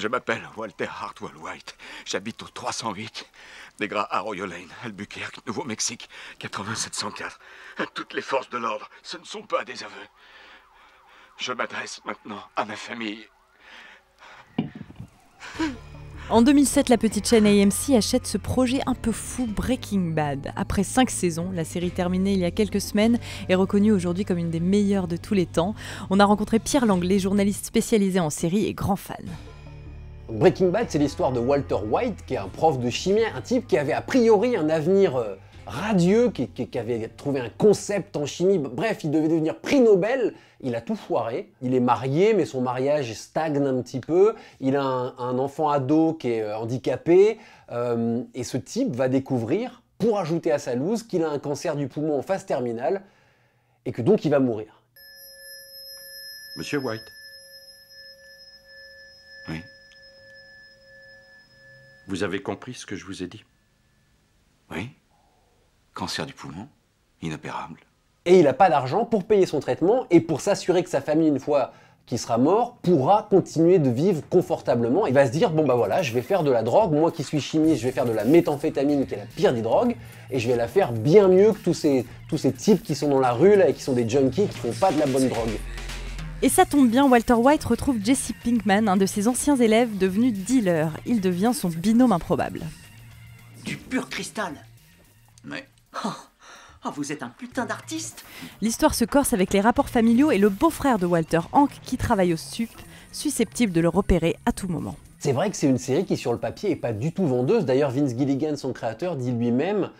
Je m'appelle Walter Hartwell White. J'habite au 308 des Gras Arroyo Lane, Albuquerque, Nouveau-Mexique, 80704. Toutes les forces de l'ordre, ce ne sont pas des aveux. Je m'adresse maintenant à ma famille. En 2007, la petite chaîne AMC achète ce projet un peu fou Breaking Bad. Après 5 saisons, la série terminée il y a quelques semaines est reconnue aujourd'hui comme une des meilleures de tous les temps. On a rencontré Pierre Langlais, journaliste spécialisé en série et grand fan. Breaking Bad, c'est l'histoire de Walter White, qui est un prof de chimie, un type qui avait a priori un avenir radieux, qui avait trouvé un concept en chimie. Bref, il devait devenir prix Nobel. Il a tout foiré. Il est marié, mais son mariage stagne un petit peu. Il a un enfant ado qui est handicapé. Et ce type va découvrir, pour ajouter à sa loose, qu'il a un cancer du poumon en phase terminale et que donc il va mourir. Monsieur White. Oui. Vous avez compris ce que je vous ai dit? Oui. Cancer du poumon, inopérable. Et il n'a pas d'argent pour payer son traitement et pour s'assurer que sa famille, une fois qu'il sera mort, pourra continuer de vivre confortablement. Il va se dire, bon bah voilà, je vais faire de la drogue, moi qui suis chimiste, je vais faire de la méthamphétamine qui est la pire des drogues, et je vais la faire bien mieux que tous ces types qui sont dans la rue là et qui sont des junkies, qui font pas de la bonne drogue. Et ça tombe bien, Walter White retrouve Jesse Pinkman, un de ses anciens élèves devenu dealer. Il devient son binôme improbable. Du pur cristal. Oui. Oh, vous êtes un putain d'artiste. L'histoire se corse avec les rapports familiaux et le beau-frère de Walter, Hank, qui travaille au SUP, susceptible de le repérer à tout moment. C'est vrai que c'est une série qui, sur le papier, est pas du tout vendeuse. D'ailleurs, Vince Gilligan, son créateur, dit lui-même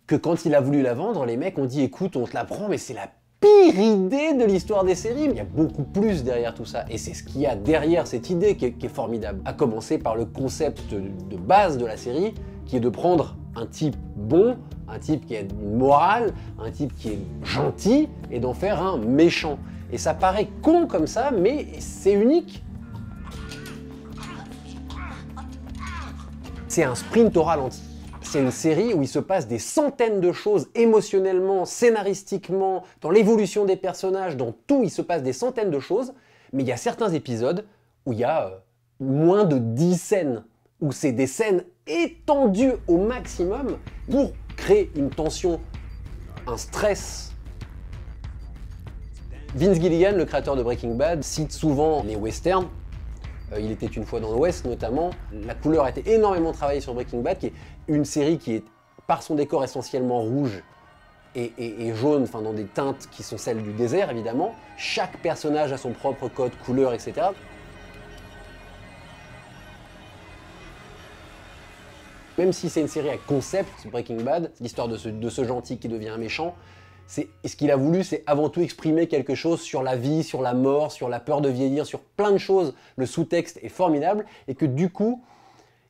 que quand il a voulu la vendre, les mecs ont dit « Écoute, on te la prend, mais c'est la pire idée de l'histoire des séries ». Il y a beaucoup plus derrière tout ça. Et c'est ce qu'il y a derrière cette idée qui est formidable. À commencer par le concept de base de la série, qui est de prendre un type bon, un type qui a une morale, un type qui est gentil, et d'en faire un méchant. Et ça paraît con comme ça, mais c'est unique. C'est un sprint au ralenti. C'est une série où il se passe des centaines de choses émotionnellement, scénaristiquement, dans l'évolution des personnages, dans tout, il se passe des centaines de choses, mais il y a certains épisodes où il y a moins de 10 scènes, où c'est des scènes étendues au maximum pour créer une tension, un stress. Vince Gilligan, le créateur de Breaking Bad, cite souvent les westerns. Il était une fois dans l'Ouest notamment. La couleur a été énormément travaillée sur Breaking Bad, qui est une série qui est, par son décor essentiellement rouge et jaune, enfin dans des teintes qui sont celles du désert évidemment. Chaque personnage a son propre code couleur, etc. Même si c'est une série à concept, Breaking Bad, l'histoire de ce gentil qui devient un méchant, ce qu'il a voulu, c'est avant tout exprimer quelque chose sur la vie, sur la mort, sur la peur de vieillir, sur plein de choses. Le sous-texte est formidable et que du coup,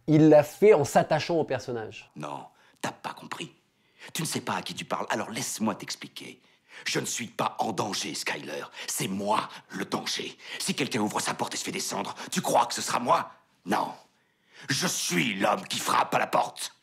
il l'a fait en s'attachant au personnage. Non, t'as pas compris. Tu ne sais pas à qui tu parles, alors laisse-moi t'expliquer. Je ne suis pas en danger, Skyler. C'est moi le danger. Si quelqu'un ouvre sa porte et se fait descendre, tu crois que ce sera moi? Non. Je suis l'homme qui frappe à la porte.